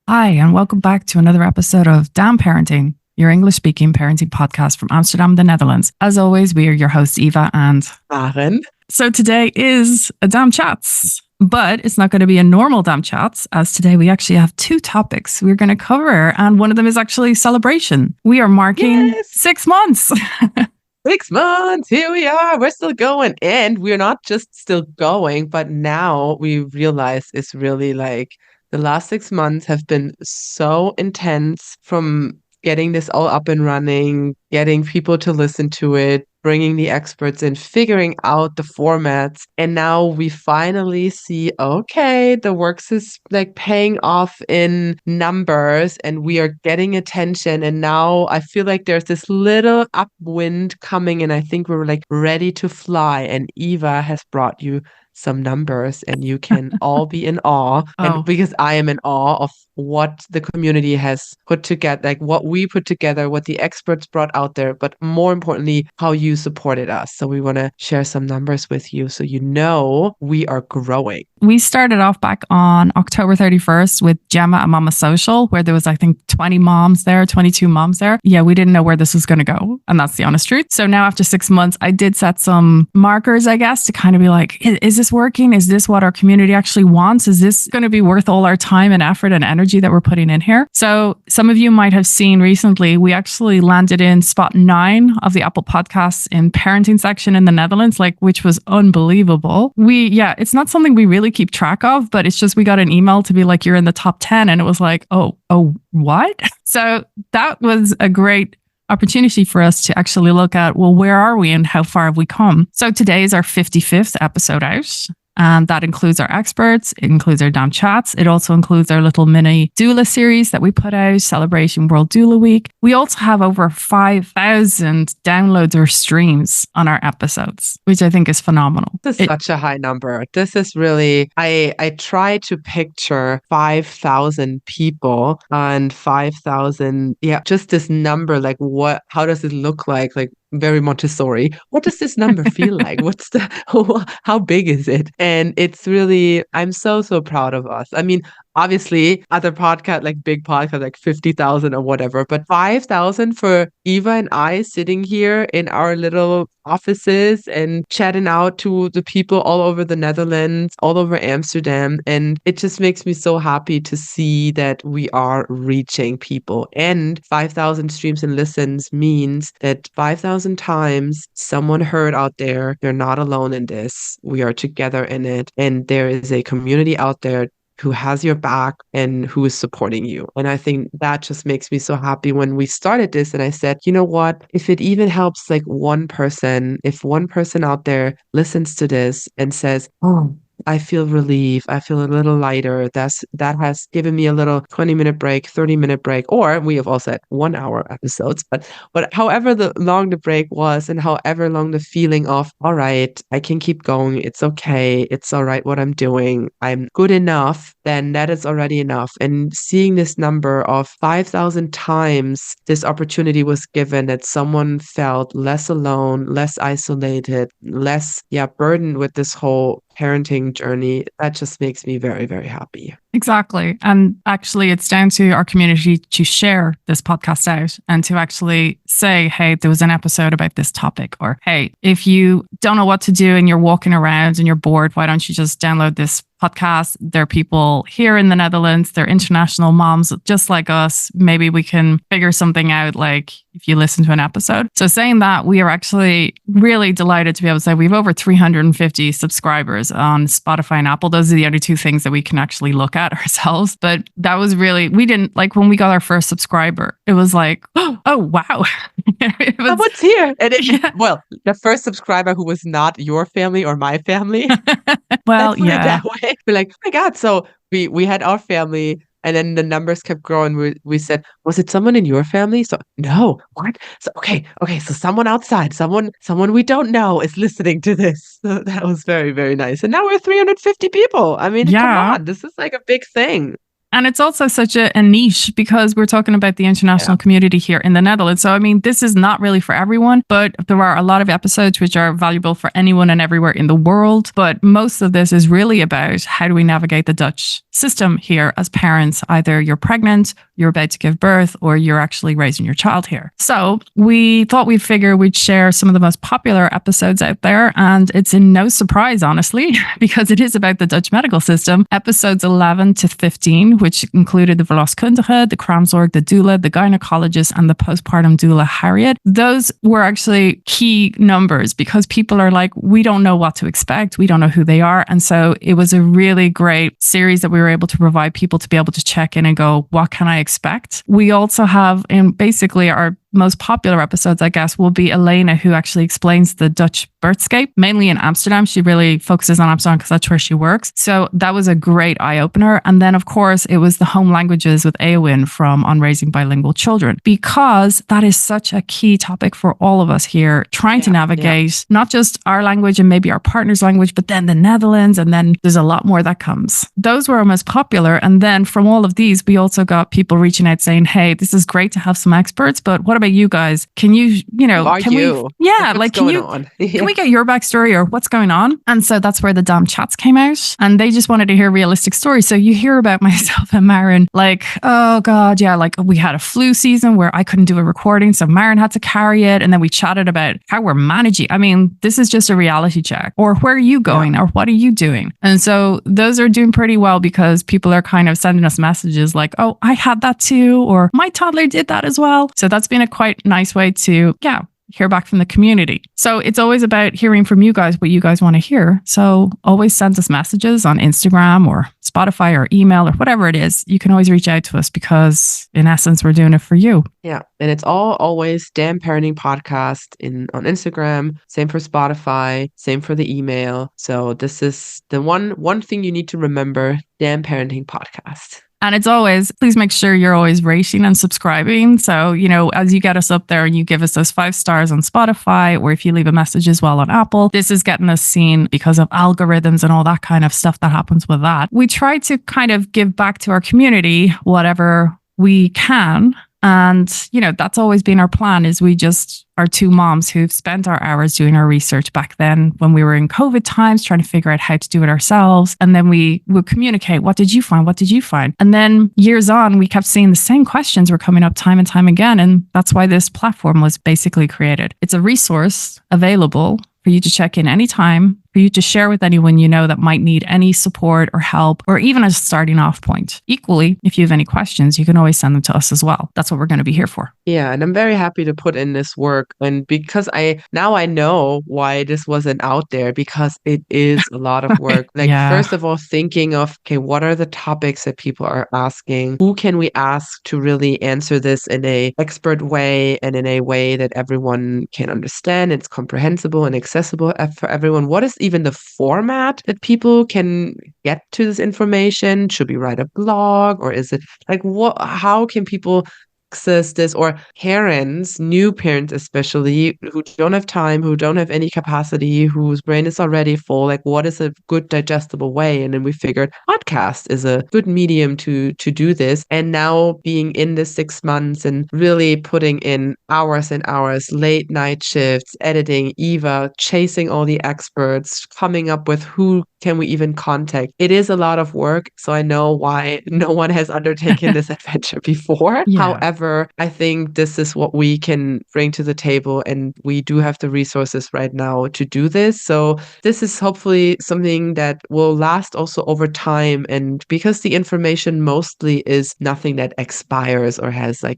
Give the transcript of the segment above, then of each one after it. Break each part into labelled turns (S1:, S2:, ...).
S1: Hi, and welcome back to another episode of Parenting, your English-speaking parenting podcast from Amsterdam, the Netherlands. As always, we are your hosts, Eva and
S2: Maren.
S1: So today is a DAMChats, but it's not going to be a normal DAMChats, as today we actually have two topics we're going to cover, and one of them is actually celebration. We are marking 6 months.
S2: 6 months, here we are. We're still going. And we're not just still going, but now we realize it's really like the last 6 months have been so intense, from getting this all up and running, getting people to listen to it, bringing the experts in, figuring out the formats. And now we finally see, okay, the work is like paying off in numbers and we are getting attention. And now I feel like there's this little upwind coming, and I think we're like ready to fly. And Eva has brought you some numbers, and you can all be in awe. And because I am in awe of what the community has put together, like what we put together, what the experts brought out there, but more importantly, how you supported us. So we want to share some numbers with you so you know we are growing.
S1: We started off back on October 31st with Gemma and Mama Social, where there was, I think, 22 moms there. Yeah, we didn't know where this was going to go. And that's the honest truth. So now after 6 months, I did set some markers, I guess, to kind of be like, is this working? Is this what our community actually wants? Is this going to be worth all our time and effort and energy that we're putting in here? So some of you might have seen recently, we actually landed in spot 9 of the Apple Podcasts in parenting section in the Netherlands, which was unbelievable. It's not something we really keep track of, but it's just we got an email to be like, you're in the top 10. And it was like, oh, what? So that was a great opportunity for us to actually look at, well, where are we and how far have we come? So today is our 55th episode out. And that includes our experts, it includes our DAMChats, it also includes our little mini doula series that we put out, Celebration World Doula Week. We also have over 5,000 downloads or streams on our episodes, which I think is phenomenal.
S2: This is such a high number. This is really, I try to picture 5,000 people and 5,000, just this number, like how does it look like? Like, very Montessori. What does this number feel like? How big is it? And it's really, I'm so proud of us. I mean, obviously other podcast, like big podcast, like 50,000 or whatever, but 5,000 for Eva and I sitting here in our little offices and chatting out to the people all over the Netherlands, all over Amsterdam. And it just makes me so happy to see that we are reaching people. And 5,000 streams and listens means that 5,000 times someone heard out there, you're not alone in this. We are together in it. And there is a community out there who has your back and who is supporting you. And I think that just makes me so happy when we started this. And I said, you know what, if it even helps like one person, if one person out there listens to this and says, oh, I feel relief, I feel a little lighter, that has given me a little 20-minute break, 30-minute break, or we have also had 1 hour episodes, but however long the break was and however long the feeling of, all right, I can keep going, it's okay, it's all right what I'm doing, I'm good enough, then that is already enough. And seeing this number of 5,000 times this opportunity was given, that someone felt less alone, less isolated, less burdened with this whole parenting journey, that just makes me very, very happy.
S1: Exactly. And actually, it's down to our community to share this podcast out and to actually say, hey, there was an episode about this topic. Or, hey, if you don't know what to do and you're walking around and you're bored, why don't you just download this podcast? There are people here in the Netherlands, they're international moms just like us. Maybe we can figure something out, like if you listen to an episode. So saying that, we are actually really delighted to be able to say we have over 350 subscribers on Spotify and Apple. Those are the only two things that we can actually look at ourselves. But that was really, we didn't, like when we got our first subscriber, it was like, oh wow.
S2: Someone's here. And well, the first subscriber who was not your family or my family.
S1: Well,
S2: that way. We're like, oh my God. So we had our family, and then the numbers kept growing. We said, was it someone in your family? So no, what? So okay. So someone outside, someone we don't know is listening to this. So that was very, very nice. And now we're 350 people. I mean, come on, this is like a big thing.
S1: And it's also such a niche because we're talking about the international community here in the Netherlands. So, I mean, this is not really for everyone, but there are a lot of episodes which are valuable for anyone and everywhere in the world. But most of this is really about how do we navigate the Dutch system here as parents. Either you're pregnant, you're about to give birth, or you're actually raising your child here. So we thought we'd share some of the most popular episodes out there. And it's in no surprise, honestly, because it is about the Dutch medical system. Episodes 11 to 15, which included the verloskundige, the kraamzorg, the doula, the gynecologist, and the postpartum doula Harriet. Those were actually key numbers because people are like, we don't know what to expect. We don't know who they are. And so it was a really great series that we were able to provide people to be able to check in and go, what can I expect? We also have in basically our most popular episodes, I guess, will be Elena, who actually explains the Dutch birthscape, mainly in Amsterdam. She really focuses on Amsterdam because that's where she works. So that was a great eye opener. And then, of course, it was the home languages with Eowyn from On Raising Bilingual Children, because that is such a key topic for all of us here, trying to navigate not just our language and maybe our partner's language, but then the Netherlands. And then there's a lot more that comes. Those were our most popular. And then from all of these, we also got people reaching out saying, hey, this is great to have some experts, but what about you guys? Can you, can we get your backstory or what's going on? And so that's where the DAMChats came out, and they just wanted to hear realistic stories. So you hear about myself and Maren, like, oh God, yeah, like we had a flu season where I couldn't do a recording. So Maren had to carry it. And then we chatted about how we're managing. I mean, this is just a reality check. Or where are you going? Or what are you doing? And so those are doing pretty well because people are kind of sending us messages like, oh, I had that too, or my toddler did that as well. So that's been a quite nice way to, hear back from the community. So it's always about hearing from you guys what you guys want to hear. So always send us messages on Instagram or Spotify or email or whatever it is. You can always reach out to us because in essence, we're doing it for you.
S2: Yeah. And it's always Damn Parenting Podcast on Instagram. Same for Spotify. Same for the email. So this is the one thing you need to remember, Damn Parenting Podcast.
S1: And it's always, please make sure you're always rating and subscribing. So, as you get us up there and you give us those 5 stars on Spotify, or if you leave a message as well on Apple, this is getting us seen because of algorithms and all that kind of stuff that happens with that. We try to kind of give back to our community whatever we can. And, that's always been our plan is we just are 2 moms who've spent our hours doing our research back then when we were in COVID times, trying to figure out how to do it ourselves. And then we would communicate, what did you find? What did you find? And then years on, we kept seeing the same questions were coming up time and time again. And that's why this platform was basically created. It's a resource available for you to check in anytime, for you to share with anyone you know that might need any support or help, or even a starting off point. Equally, if you have any questions, you can always send them to us as well. That's what we're going to be here for.
S2: Yeah, and I'm very happy to put in this work. And because I know why this wasn't out there, because it is a lot of work. First of all, thinking of, okay, what are the topics that people are asking? Who can we ask to really answer this in a expert way and in a way that everyone can understand? It's comprehensible and accessible for everyone. What is even the format that people can get to this information? Should we write a blog, or is it how can people access this, or parents, new parents especially, who don't have time, who don't have any capacity, whose brain is already full, what is a good digestible way? And then we figured podcast is a good medium to do this. And now being in the 6 months and really putting in hours and hours, late night shifts, editing, Eva, chasing all the experts, coming up with who can we even contact. It is a lot of work. So I know why no one has undertaken this adventure before. However, I think this is what we can bring to the table, and we do have the resources right now to do this. So this is hopefully something that will last also over time. And because the information mostly is nothing that expires or has a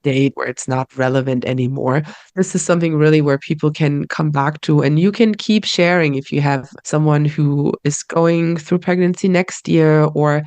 S2: date where it's not relevant anymore, this is something really where people can come back to, and you can keep sharing if you have someone who is going through pregnancy next year or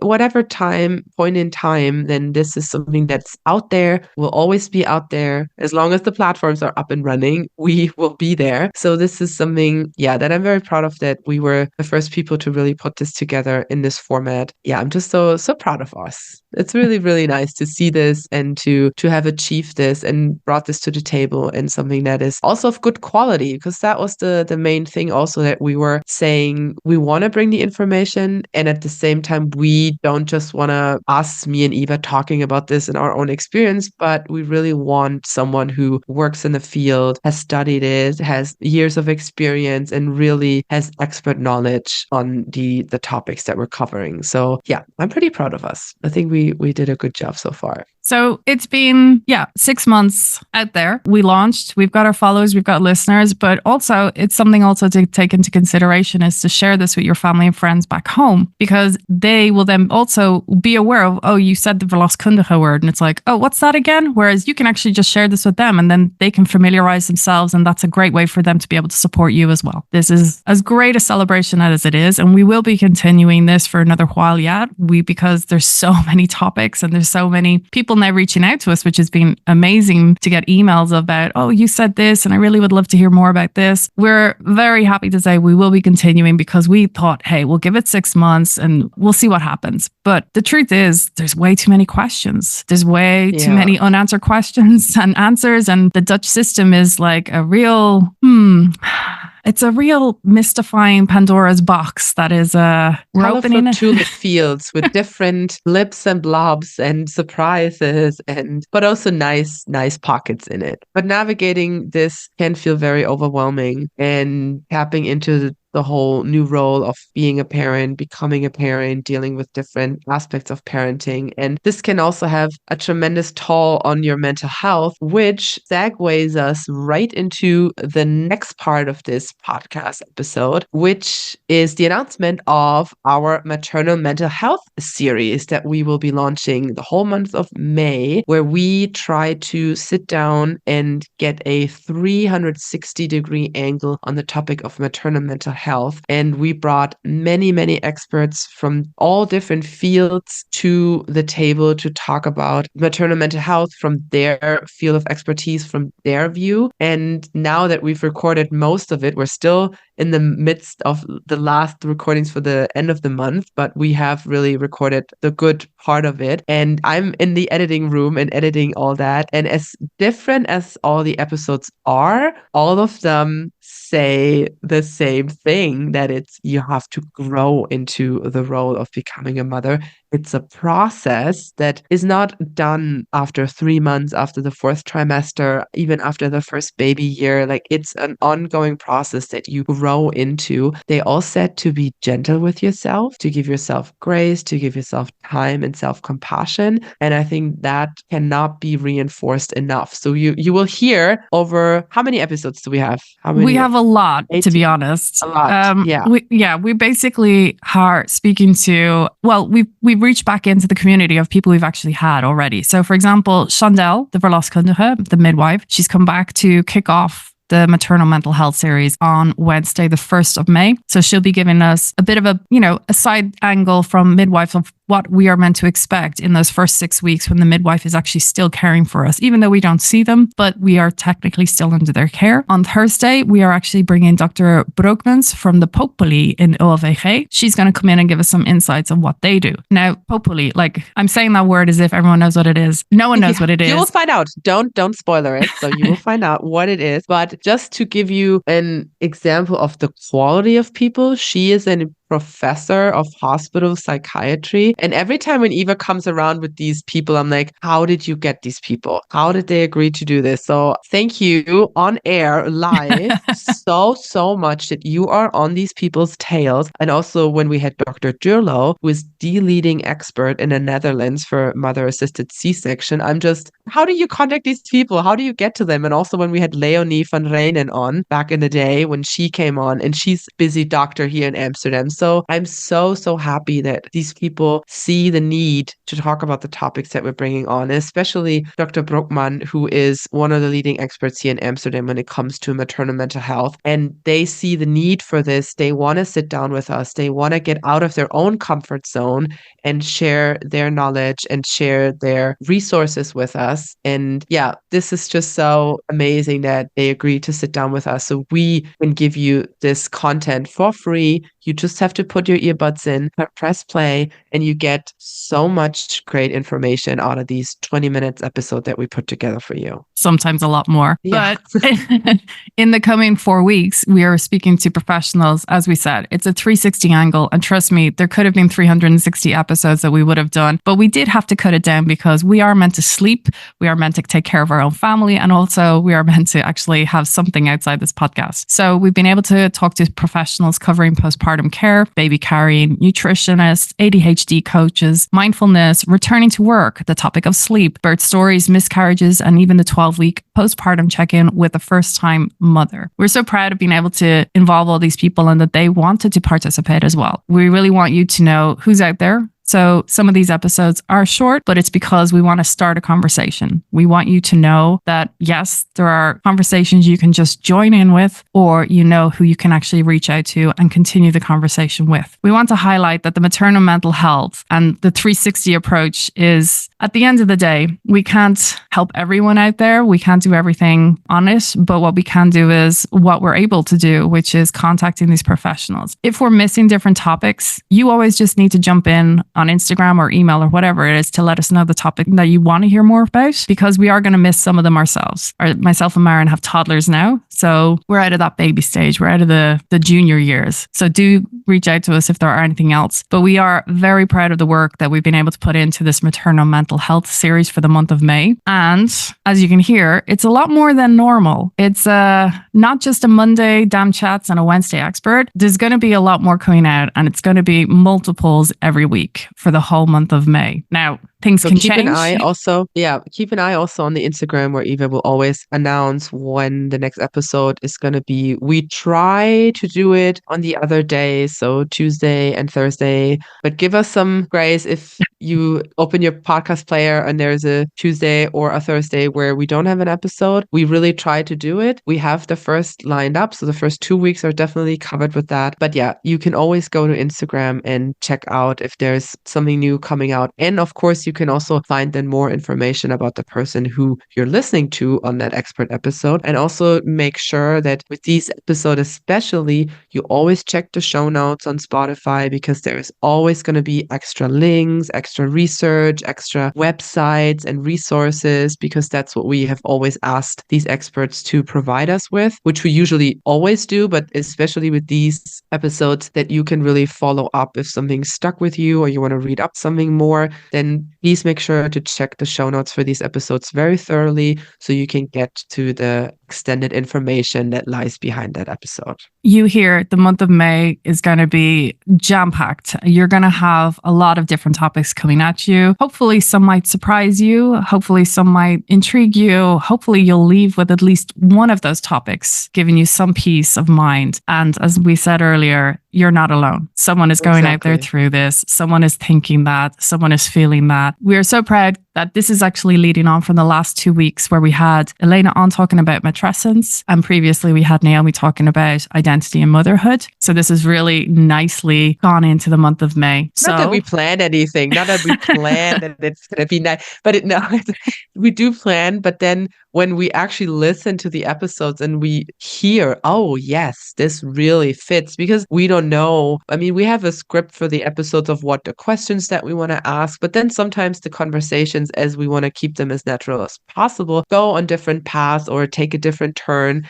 S2: whatever point in time, then this is something that's out there, will always be out there. As long as the platforms are up and running, we will be there. So this is something, that I'm very proud of, that we were the first people to really put this together in this format. Yeah, I'm just so proud of us. It's really, really nice to see this and to have achieved this and brought this to the table, and something that is also of good quality, because that was the main thing also, that we were saying we want to bring the information, and at the same time we don't just want to us, me and Eva, talking about this in our own experience, but we really want someone who works in the field, has studied it, has years of experience, and really has expert knowledge on the topics that we're covering. So yeah, I'm pretty proud of us. I think we did a good job so far.
S1: So it's been, 6 months out there. We launched, we've got our followers, we've got listeners, but also it's something also to take into consideration is to share this with your family and friends back home, because they will then also be aware of, oh, you said the verloskundige word. And it's like, oh, what's that again? Whereas you can actually just share this with them and then they can familiarize themselves. And that's a great way for them to be able to support you as well. This is as great a celebration as it is. And we will be continuing this for another while yet, because there's so many topics and there's so many people now reaching out to us, which has been amazing to get emails about, oh, you said this and I really would love to hear more about this. We're very happy to say we will be continuing, because we thought, hey, we'll give it 6 months and we'll see what happens. But the truth is there's way too many questions. There's way too many unanswered questions and answers. And the Dutch system is like a real, it's a real mystifying Pandora's box that is we're opening
S2: tulip fields with different lips and blobs and surprises, but also nice pockets in it. But navigating this can feel very overwhelming, and tapping into the whole new role of being a parent, becoming a parent, dealing with different aspects of parenting. And this can also have a tremendous toll on your mental health, which segues us right into the next part of this podcast episode, which is the announcement of our Maternal Mental Health Series that we will be launching the whole month of May, where we try to sit down and get a 360-degree angle on the topic of maternal mental health. And we brought many, many experts from all different fields to the table to talk about maternal mental health from their field of expertise, from their view. And now that we've recorded most of it, we're still in the midst of the last recordings for the end of the month, but we have really recorded the good part of it. And I'm in the editing room and editing all that. And as different as all the episodes are, all of them say the same thing, that it's you have to grow into the role of becoming a mother. It's a process that is not done after 3 months, after the 4th trimester, even after the first baby year. Like, it's an ongoing process that you grow into. They all said to be gentle with yourself, to give yourself grace, to give yourself time and self-compassion. And I think that cannot be reinforced enough. So you will hear over, how many episodes do we have?
S1: We have a lot,
S2: 18.
S1: to be honest.
S2: A lot, yeah.
S1: We basically are speaking to, well, we've reached back into the community of people we've actually had already. So, for example, Chandel, the verloskundige, the midwife, she's come back to kick off the Maternal Mental Health Series on Wednesday, the 1st of May. So she'll be giving us a bit of a side angle from midwives of what we are meant to expect in those first 6 weeks when the midwife is actually still caring for us, even though we don't see them, but we are technically still under their care. On Thursday, we are actually bringing Dr. Broekmans from the Populi in OLVG. She's going to come in and give us some insights on what they do. Now, Populi, like, I'm saying that word as if everyone knows what it is. No one knows what it is.
S2: You will find out. Don't spoiler it. So you will find out what it is. But just to give you an example of the quality of people, she is an professor of hospital psychiatry. And every time when Eva comes around with these people, I'm like, how did you get these people? How did they agree to do this? So thank you on air, live, so much that you are on these people's tails. And also when we had Dr. Durlo, who is the leading expert in the Netherlands for mother-assisted C-section, I'm just, how do you contact these people? How do you get to them? And also when we had Leonie van Reenen on back in the day when she came on, and she's a busy doctor here in Amsterdam. So I'm so happy that these people see the need to talk about the topics that we're bringing on, especially Dr. Broekman, who is one of the leading experts here in Amsterdam when it comes to maternal mental health. And they see the need for this. They want to sit down with us. They want to get out of their own comfort zone and share their knowledge and share their resources with us. And yeah, this is just so amazing that they agreed to sit down with us so we can give you this content for free. You just have have to put your earbuds in, press play, and you get so much great information out of these 20 minutes episode that we put together for you.
S1: Sometimes a lot more.
S2: Yeah.
S1: But in the coming 4 weeks, we are speaking to professionals. As we said, it's a 360 angle. And trust me, there could have been 360 episodes that we would have done, but we did have to cut it down because we are meant to sleep. We are meant to take care of our own family. And also we are meant to actually have something outside this podcast. So we've been able to talk to professionals covering postpartum care, baby carrying, nutritionists, ADHD coaches, mindfulness, returning to work, the topic of sleep, birth stories, miscarriages, and even the 12-week postpartum check-in with a first-time mother. We're so proud of being able to involve all these people and that they wanted to participate as well. We really want you to know who's out there. So some of these episodes are short, but it's because we want to start a conversation. We want you to know that, yes, there are conversations you can just join in with, or you know who you can actually reach out to and continue the conversation with. We want to highlight that the maternal mental health and the 360 approach is, at the end of the day, we can't help everyone out there. We can't do everything on it, but what we can do is what we're able to do, which is contacting these professionals. If we're missing different topics, you always just need to jump in on Instagram or email or whatever it is to let us know the topic that you want to hear more about, because we are going to miss some of them ourselves. Myself and Maren have toddlers now, so we're out of that baby stage. We're out of the junior years. So do reach out to us if there are anything else. But we are very proud of the work that we've been able to put into this Maternal Mental Health Series for the month of May. And as you can hear, it's a lot more than normal. It's not just a Monday DAMChats and a Wednesday expert. There's going to be a lot more coming out, and it's going to be multiples every week for the whole month of May. Now, things can change.
S2: Keep an eye also on the Instagram, where Eva will always announce when the next episode is going to be. We try to do it on the other days, so Tuesday and Thursday, but give us some grace if you open your podcast player and there's a Tuesday or a Thursday where we don't have an episode. We really try to do it. We have the first lined up, so the first 2 weeks are definitely covered with that. But yeah, you can always go to Instagram and check out if there's something new coming out. And of course, you can also find then more information about the person who you're listening to on that expert episode. And also make sure that with these episodes especially, you always check the show notes on Spotify, because there is always going to be extra links, extra research, extra websites and resources, because that's what we have always asked these experts to provide us with, which we usually always do, but especially with these episodes, that you can really follow up if something stuck with you or you want to read up something more. Then please make sure to check the show notes for these episodes very thoroughly so you can get to the extended information that lies behind that episode.
S1: You hear the month of May is going to be jam-packed. You're going to have a lot of different topics coming at you. Hopefully some might surprise you. Hopefully some might intrigue you. Hopefully you'll leave with at least one of those topics, giving you some peace of mind. And as we said earlier, you're not alone. Someone is going out there through this. Someone is thinking that. Someone is feeling that. We are so proud that this is actually leading on from the last 2 weeks, where we had Elena on talking about matrescence, and previously we had Naomi talking about identity and motherhood. So this has really nicely gone into the month of May.
S2: Not that we planned anything, not that we planned that it's going to be nice, but we do plan. But then when we actually listen to the episodes and we hear, oh yes, this really fits, because we don't know. I mean, we have a script for the episodes of what the questions that we want to ask, but then sometimes the conversations, as we want to keep them as natural as possible, go on different paths or take a different turn.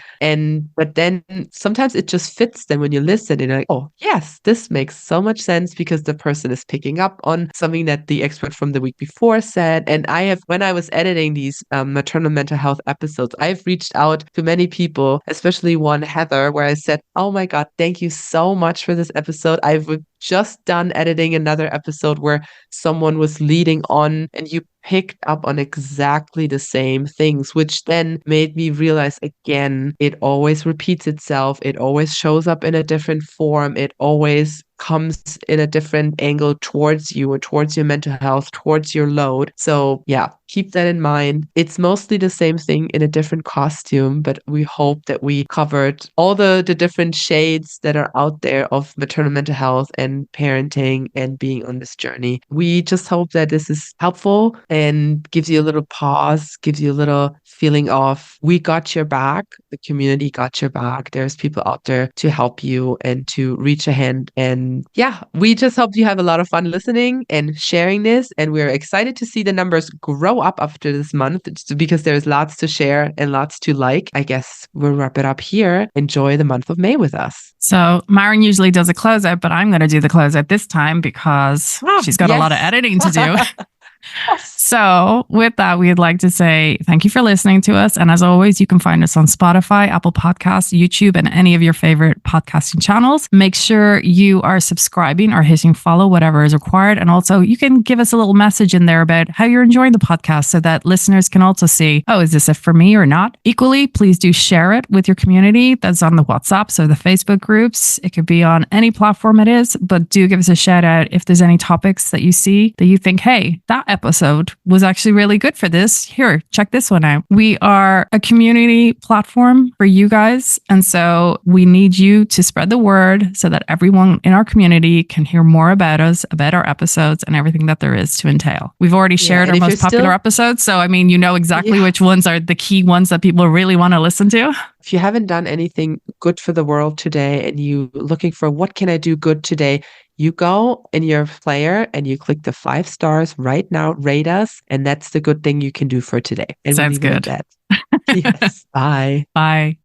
S2: But then sometimes it just fits. Then when you listen, and you're like, oh yes, this makes so much sense, because the person is picking up on something that the expert from the week before said. And when I was editing these maternal mental health episodes, I've reached out to many people, especially one, Heather, where I said, oh my God, thank you so much for this episode. I've just done editing another episode where someone was leading on and you picked up on exactly the same things, which then made me realize, again, it always repeats itself. It always shows up in a different form. It always comes in a different angle towards you or towards your mental health, towards your load. So yeah, keep that in mind. It's mostly the same thing in a different costume, but we hope that we covered all the different shades that are out there of maternal mental health and parenting and being on this journey. We just hope that this is helpful and gives you a little pause, gives you a little feeling of, we got your back, the community got your back. There's people out there to help you and to reach a hand and And yeah, we just hope you have a lot of fun listening and sharing this. And we're excited to see the numbers grow up after this month because there's lots to share and lots to like. I guess we'll wrap it up here. Enjoy the month of May with us.
S1: So Maren usually does a closeout, but I'm going to do the closeout this time because she's got a lot of editing to do. So with that, we'd like to say thank you for listening to us. And as always, you can find us on Spotify, Apple Podcasts, YouTube, and any of your favorite podcasting channels. Make sure you are subscribing or hitting follow, whatever is required. And also you can give us a little message in there about how you're enjoying the podcast so that listeners can also see, oh, is this it for me or not? Equally, please do share it with your community. That's on the WhatsApps or the Facebook groups. It could be on any platform it is, but do give us a shout out if there's any topics that you see that you think, hey, that episode was actually really good for this. Here, check this one out. We are a community platform for you guys. And so we need you to spread the word so that everyone in our community can hear more about us, about our episodes and everything that there is to entail. We've already shared our most popular episodes. So, I mean, you know exactly which ones are the key ones that people really want to listen to.
S2: If you haven't done anything good for the world today and you looking for what can I do good today, you go in your player and you click the 5 stars right now, rate us, and that's the good thing you can do for today. And
S1: sounds good.
S2: Yes. Bye.
S1: Bye.